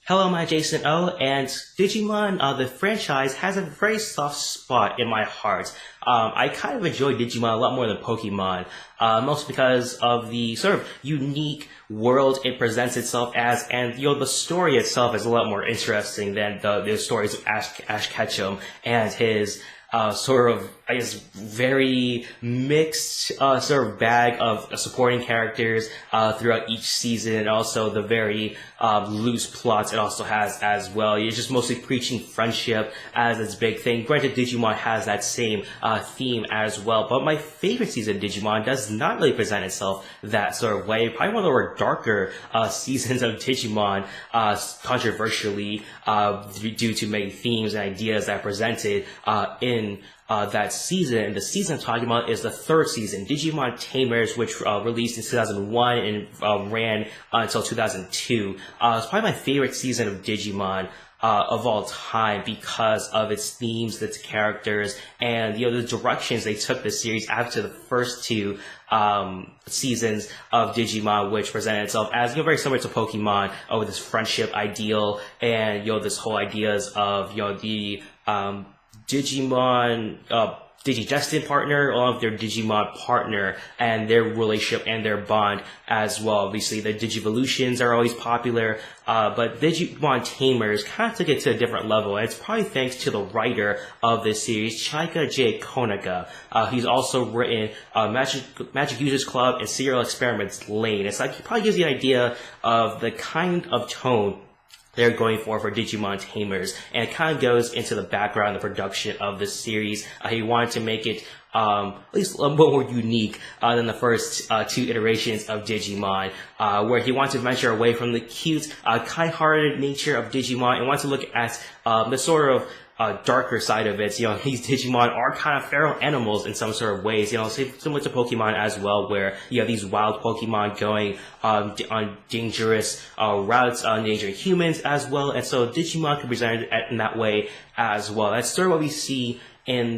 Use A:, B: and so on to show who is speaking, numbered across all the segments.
A: Hello, my Jason O, and Digimon, the franchise, has a very soft spot in my heart. I kind of enjoy Digimon a lot more than Pokemon, mostly because of the sort of unique world it presents itself as, and the story itself is a lot more interesting than the stories of Ash Ketchum and his sort of, I guess, very mixed sort of bag of supporting characters throughout each season, and also the very loose plots it also has as well. You're just mostly preaching friendship as its big thing. Granted, Digimon has that same theme as well, but my favorite season of Digimon does not really present itself that sort of way. Probably one of the darker seasons of Digimon, controversially, due to many themes and ideas that are presented in that season. And the season I'm talking about is the third season, Digimon Tamers, which released in 2001 and ran until 2002. It's probably my favorite season of Digimon of all time because of its themes, its characters, and the directions they took the series after the first two seasons of Digimon, which presented itself as very similar to Pokemon, with this friendship ideal and this whole ideas of the Digimon Digidestined partner along with their Digimon partner and their relationship and their bond as well. Obviously, the Digivolutions are always popular, but Digimon Tamers kind of took it to a different level, and it's probably thanks to the writer of this series, Chika J. Konaga. He's also written Magic Users Club and Serial Experiments Lane. It's like, he probably gives you an idea of the kind of tone they're going for Digimon Tamers, and it kind of goes into the background, the production of the series. He wanted to make it at least a little more unique than the first two iterations of Digimon, where he wanted to venture away from the cute, kind-hearted nature of Digimon and wanted to look at the sort of darker side of it. These Digimon are kind of feral animals in some sort of ways, similar to Pokemon as well, where you have these wild Pokemon going on dangerous routes, endangering humans as well, and so Digimon can be presented in that way as well. That's sort of what we see in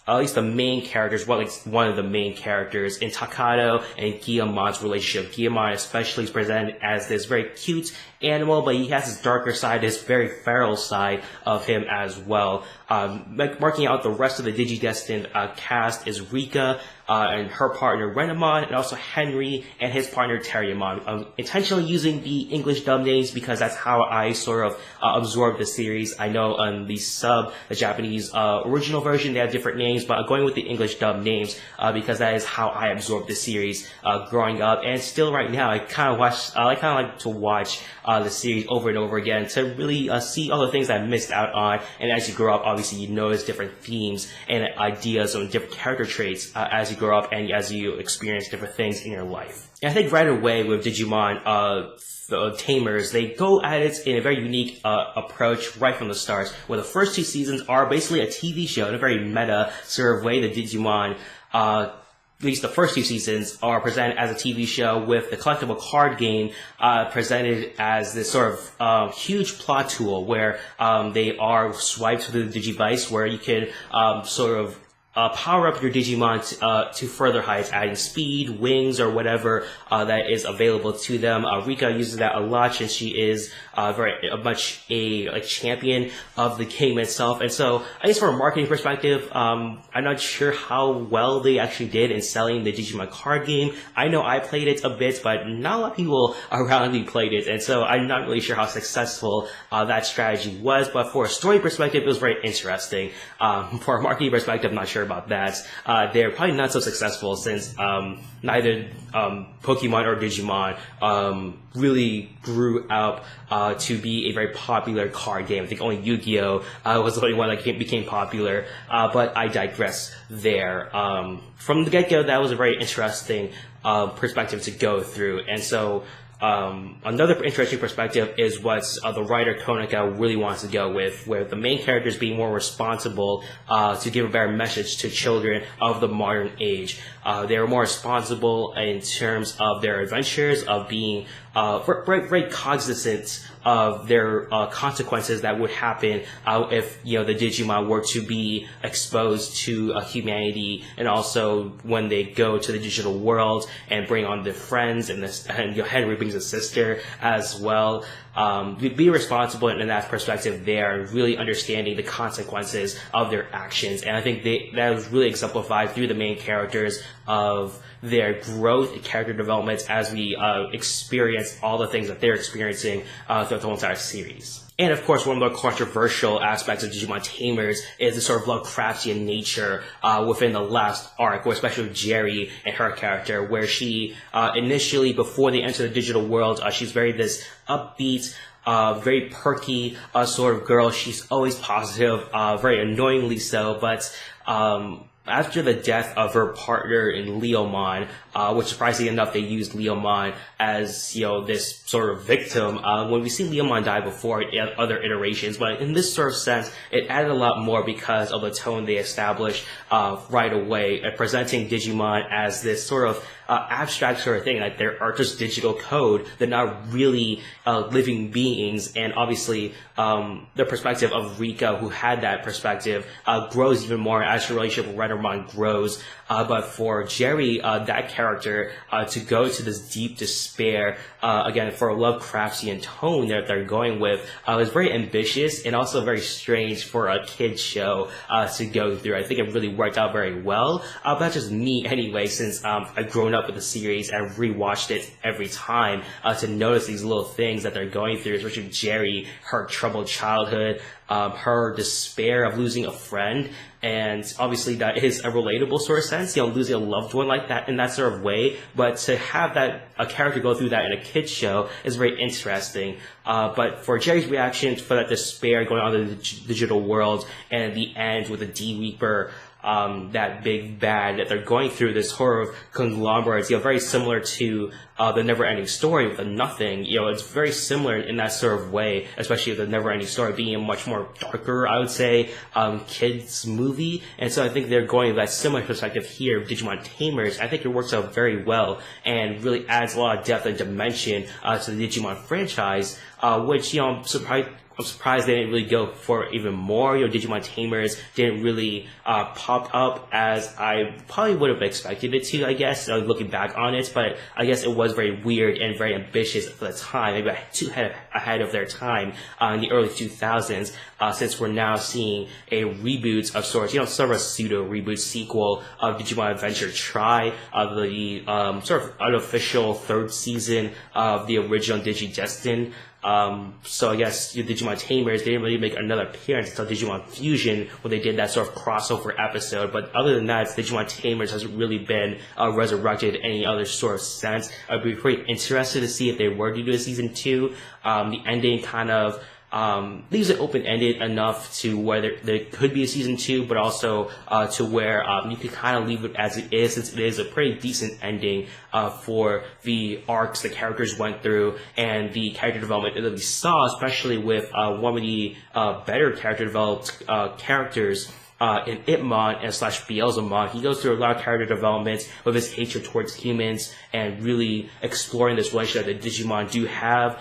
A: at least the main characters, well, at least one of the main characters in Takato and Guillemon's relationship. Guillemon especially is presented as this very cute animal, but he has this darker side, this very feral side of him as well. Marking out the rest of the Digidestined cast is Rika and her partner Renamon, and also Henry and his partner Terriamon. Intentionally using the English dub names because that's how I sort of absorbed the series. I know on the Japanese original version, they have different names, but I'm going with the English dub names because that is how I absorbed the series growing up, and still right now. I kind of like to watch the series over and over again to really see all the things I missed out on. And as you grow up, obviously you notice different themes and ideas and different character traits as you grow up and as you experience different things in your life. And I think right away with Digimon Tamers, they go at it in a very unique approach right from the start, where the first two seasons are basically a TV show in a very meta sort of way. The Digimon at least the first two seasons are presented as a TV show, with the collectible card game presented as this sort of huge plot tool where they are swiped through the Digivice, where you can sort of power up your Digimon to further heights, adding speed, wings, or whatever that is available to them. Rika uses that a lot, and she is very much a champion of the game itself. And so, I guess from a marketing perspective, I'm not sure how well they actually did in selling the Digimon card game. I know I played it a bit, but not a lot of people around me played it, and so I'm not really sure how successful that strategy was. But for a story perspective, it was very interesting. For a marketing perspective, I'm not sure about that. They're probably not so successful since neither Pokemon or Digimon really grew up to be a very popular card game. I think only Yu-Gi-Oh! Was the only one that became popular, but I digress there. From the get-go, that was a very interesting perspective to go through, and so another interesting perspective is what the writer Konica really wants to go with, where the main characters being more responsible to give a better message to children of the modern age. They are more responsible in terms of their adventures, of being very cognizant of their consequences that would happen if the Digimon were to be exposed to humanity, and also when they go to the digital world and bring on their friends, and Henry brings a sister as well. be responsible in that perspective there, and really understanding the consequences of their actions. And I think that was really exemplified through the main characters of their growth and character development as we experience all the things that they're experiencing throughout the whole entire series. And of course, one of the controversial aspects of Digimon Tamers is the sort of Lovecraftian nature within the last arc, especially with Jerry and her character, where she initially, before they enter the digital world, she's very this upbeat, very perky sort of girl. She's always positive, very annoyingly so, but after the death of her partner in Leomon, which surprisingly enough, they used Leomon as, this sort of victim. When we see Leomon die before in other iterations, but in this sort of sense, it added a lot more because of the tone they established right away, presenting Digimon as this sort of abstract sort of thing, like they are just digital code. They're not really living beings, and obviously the perspective of Rika, who had that perspective, grows even more as her relationship with Rendermon grows. But for Jerry, that character, to go to this deep despair, again, for a Lovecraftian tone that they're going with, is very ambitious and also very strange for a kid show to go through. I think it really worked out very well. But that's just me anyway, since I've grown up with the series and rewatched it every time to notice these little things that they're going through, especially Jerry, her troubled childhood, her despair of losing a friend. And obviously that is a relatable sort of sense, losing a loved one like that in that sort of way. But to have a character go through that in a kid's show is very interesting. But for Jerry's reaction, for that despair going on in the digital world, and the end with the D-Reaper, that big bad that they're going through, this horror of conglomerates, very similar to the Never-Ending Story with the Nothing. It's very similar in that sort of way, especially with the Never-Ending Story being a much more darker, I would say, kids movie. And so I think they're going with that similar perspective here of Digimon Tamers. I think it works out very well and really adds a lot of depth and dimension to the Digimon franchise, which, I'm surprised they didn't really go for even more. Digimon Tamers didn't really pop up as I probably would have expected it to, I guess, looking back on it. But I guess it was very weird and very ambitious for the time, maybe too ahead of their time in the early 2000s, since we're now seeing a reboot of sorts, sort of a pseudo-reboot sequel of Digimon Adventure Tri, the sort of unofficial third season of the original Digidestin. So I guess Digimon Tamers, they didn't really make another appearance until Digimon Fusion, when they did that sort of crossover episode. But other than that, Digimon Tamers hasn't really been resurrected in any other sort of sense. I'd be pretty interested to see if they were to do a season 2. The ending kind of leaves it open-ended enough to where there could be a season 2, but also to where you can kind of leave it as it is, since it is a pretty decent ending for the arcs the characters went through and the character development that we saw, especially with one of the better character developed characters in Itmon and / Beelzemon. He goes through a lot of character development with his hatred towards humans and really exploring this relationship that Digimon do have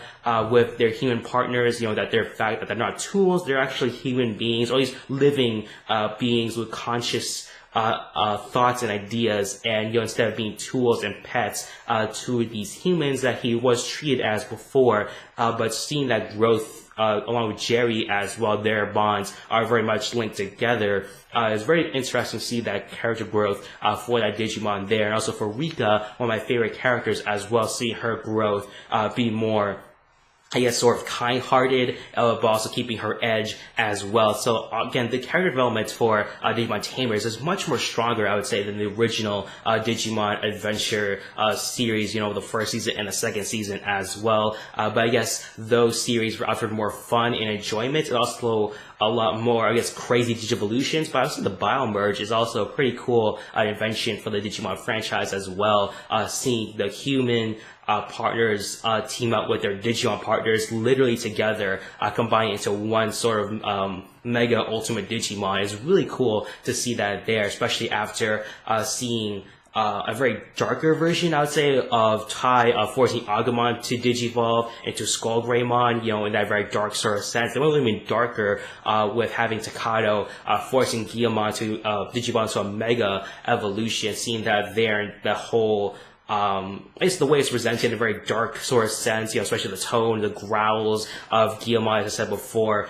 A: with their human partners, that they're not tools, they're actually human beings, or at least living beings with conscious thoughts and ideas, and instead of being tools and pets to these humans that he was treated as before, but seeing that growth along with Jerry as well, their bonds are very much linked together. It's very interesting to see that character growth for that Digimon there, and also for Rika, one of my favorite characters as well, seeing her growth be more, I guess, sort of kind-hearted, but also keeping her edge as well. So again, the character development for Digimon Tamers is much more stronger, I would say, than the original Digimon Adventure series, the first season and the second season as well. But I guess those series offered more fun and enjoyment, and also a lot more, I guess, crazy Digivolutions, but also the Biomerge is also a pretty cool invention for the Digimon franchise as well. Seeing the human partners team up with their Digimon partners literally together, combine into one sort of mega ultimate Digimon is really cool to see that there, especially after seeing a very darker version, I would say, of Tai forcing Agumon to digivolve into Skullgreymon, in that very dark sort of sense. They went even darker with having Takato forcing Guilmon to digivolve into a mega evolution, seeing that there, the whole It's the way it's presented in a very dark sort of sense, especially the tone, the growls of Guillemot, as I said before.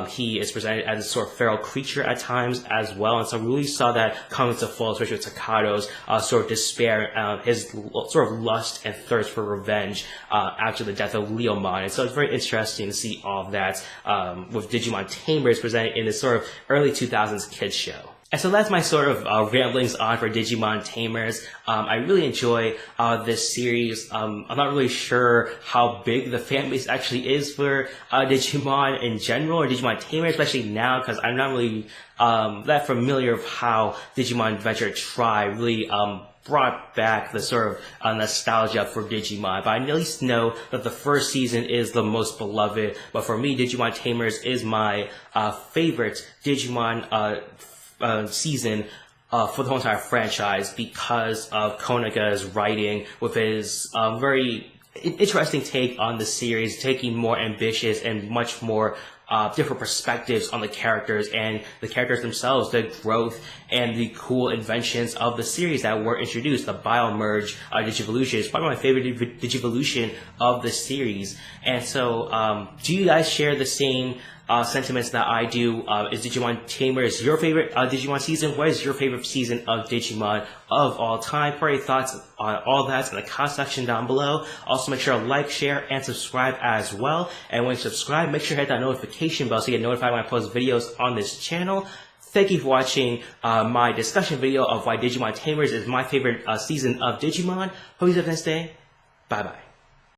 A: He is presented as a sort of feral creature at times as well, and so we really saw that coming to full, especially with Takado's sort of despair, his sort of lust and thirst for revenge after the death of Leomon. And so it's very interesting to see all of that with Digimon Tamers presented in this sort of early 2000s kids show. And so that's my sort of ramblings on for Digimon Tamers. I really enjoy this series. I'm not really sure how big the fan base actually is for Digimon in general, or Digimon Tamers, especially now, because I'm not really that familiar with how Digimon Adventure Tri really brought back the sort of nostalgia for Digimon. But I at least know that the first season is the most beloved. But for me, Digimon Tamers is my favorite Digimon season for the whole entire franchise, because of Konaga's writing with his very interesting take on the series, taking more ambitious and much more different perspectives on the characters and the characters themselves, the growth and the cool inventions of the series that were introduced. The Biomerge Digivolution is probably my favorite Digivolution of the series. And so, do you guys share the same sentiments that I do? Is Digimon Tamers your favorite Digimon season? What is your favorite season of Digimon of all time? Put your thoughts on all that in the comment section down below. Also, make sure to like, share, and subscribe as well. And when you subscribe, make sure to hit that notification bell so you get notified when I post videos on this channel. Thank you for watching my discussion video of why Digimon Tamers is my favorite season of Digimon. Hope you have a nice day. Bye bye.